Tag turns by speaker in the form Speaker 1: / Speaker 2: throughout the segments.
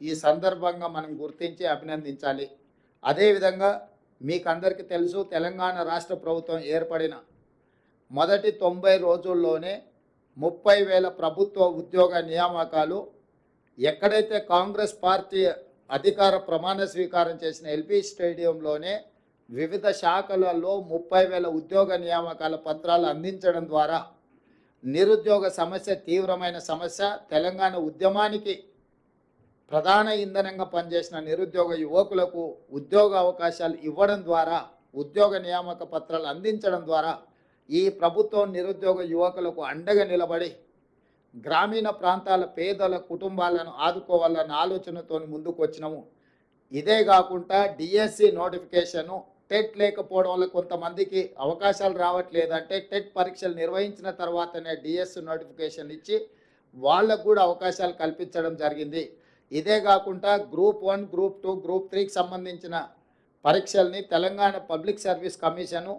Speaker 1: ఈ సందర్భంగా మనం గుర్తించి అభినందించాలి. అదేవిధంగా మీకందరికీ తెలుసు, తెలంగాణ రాష్ట్ర ప్రభుత్వం ఏర్పడిన మొదటి 90 రోజుల్లోనే 30,000 ప్రభుత్వ ఉద్యోగ నియామకాలు, ఎక్కడైతే కాంగ్రెస్ పార్టీ అధికార ప్రమాణ స్వీకారం చేసిన ఎల్బీ స్టేడియంలోనే వివిధ శాఖలలో 30,000 ఉద్యోగ నియామకాల పత్రాలు అందించడం ద్వారా నిరుద్యోగ సమస్య తీవ్రమైన సమస్య. తెలంగాణ ఉద్యమానికి ప్రధాన ఇంధనంగా పనిచేసిన నిరుద్యోగ యువకులకు ఉద్యోగ అవకాశాలు ఇవ్వడం ద్వారా, ఉద్యోగ నియామక పత్రాలు అందించడం ద్వారా ఈ ప్రభుత్వం నిరుద్యోగ యువకులకు అండగా నిలబడి గ్రామీణ ప్రాంతాల పేదల కుటుంబాలను ఆదుకోవాలన్న ఆలోచనతో ముందుకు వచ్చినాము. ఇదే కాకుండా డిఎస్సి నోటిఫికేషను, టెట్ లేకపోవడం వల్ల కొంతమందికి అవకాశాలు రావట్లేదంటే టెట్ పరీక్షలు నిర్వహించిన తర్వాతనే డిఎస్సి నోటిఫికేషన్ ఇచ్చి వాళ్ళకు కూడా అవకాశాలు కల్పించడం జరిగింది. ఇదే కాకుండా గ్రూప్ 1, గ్రూప్ 2, గ్రూప్ 3కి సంబంధించిన పరీక్షల్ని తెలంగాణ పబ్లిక్ సర్వీస్ కమిషను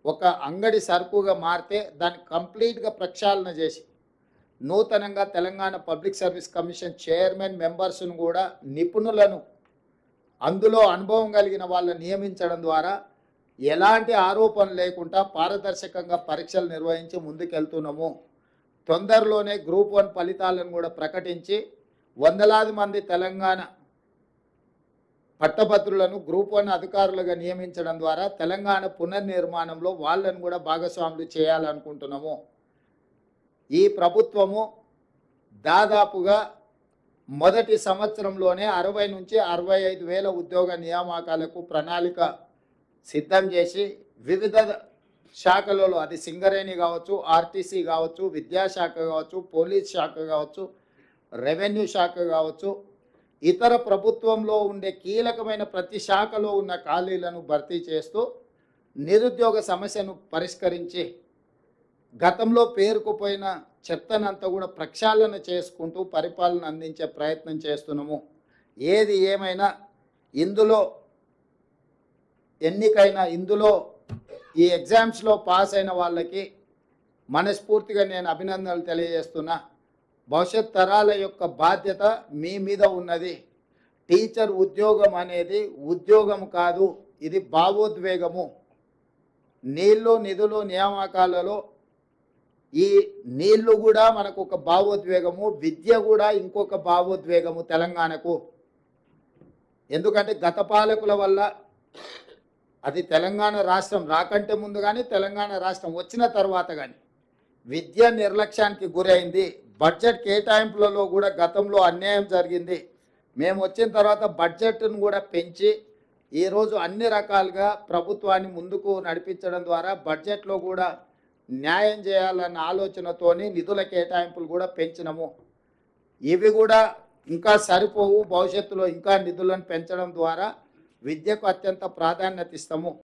Speaker 1: ఒక అంగడి సరుకుగా మారితే దాన్ని కంప్లీట్గా ప్రక్షాళన చేసి నూతనంగా Telangana public service commission chairman మెంబర్స్ను కూడా నిపుణులను, అందులో అనుభవం కలిగిన వాళ్ళని నియమించడం ద్వారా ఎలాంటి ఆరోపణ లేకుండా పారదర్శకంగా పరీక్షలు నిర్వహించి ముందుకెళ్తున్నాము. తొందరలోనే గ్రూప్ 1 ఫలితాలను కూడా ప్రకటించి వందలాది మంది తెలంగాణ పట్టభద్రులను గ్రూప్ 1 అధికారులుగా నియమించడం ద్వారా తెలంగాణ పునర్నిర్మాణంలో వాళ్ళను కూడా భాగస్వాములు చేయాలనుకుంటున్నాము. ఈ ప్రభుత్వము దాదాపుగా మొదటి సంవత్సరంలోనే 60 నుంచి 65,000 ఉద్యోగ నియామకాలకు ప్రణాళిక సిద్ధం చేసి వివిధ శాఖలలో, అది సింగరేణి కావచ్చు, ఆర్టీసీ కావచ్చు, విద్యాశాఖ కావచ్చు, పోలీస్ శాఖ కావచ్చు, రెవెన్యూ శాఖ కావచ్చు, ఇతర ప్రభుత్వంలో ఉండే కీలకమైన ప్రతి శాఖలో ఉన్న ఖాళీలను భర్తీ చేస్తూ నిరుద్యోగ సమస్యను పరిష్కరించి గతంలో పేరుకుపోయిన చెత్తనంతా కూడా ప్రక్షాళన చేసుకుంటూ పరిపాలన అందించే ప్రయత్నం చేస్తున్నాము. ఏది ఏమైనా ఇందులో ఈ ఎగ్జామ్స్లో పాస్ అయిన వాళ్ళకి మనస్ఫూర్తిగా నేను అభినందనలు తెలియజేస్తున్నా. భవిష్యత్ తరాల యొక్క బాధ్యత మీ మీద ఉన్నది. టీచర్ ఉద్యోగం అనేది ఉద్యోగం కాదు, ఇది భావోద్వేగము. నీళ్లు, నిధులు, నియామకాలలో ఈ నీళ్లు కూడా మనకు ఒక భావోద్వేగము, విద్య కూడా ఇంకొక భావోద్వేగము తెలంగాణకు. ఎందుకంటే గత పాలకుల వల్ల, అది తెలంగాణ రాష్ట్రం రాకంటే ముందు కానీ తెలంగాణ రాష్ట్రం వచ్చిన తర్వాత కానీ విద్య నిర్లక్ష్యానికి గురైంది. బడ్జెట్ కేటాయింపులలో కూడా గతంలో అన్యాయం జరిగింది. మేము వచ్చిన తర్వాత బడ్జెట్ను కూడా పెంచి ఈరోజు అన్ని రకాలుగా ప్రభుత్వాన్ని ముందుకు నడిపించడం ద్వారా బడ్జెట్లో కూడా న్యాయం చేయాలన్న ఆలోచనతోని నిధుల కేటాయింపులు కూడా పెంచినము. ఇవి కూడా ఇంకా సరిపోవు. భవిష్యత్తులో ఇంకా నిధులను పెంచడం ద్వారా విద్యకు అత్యంత ప్రాధాన్యత ఇస్తాము.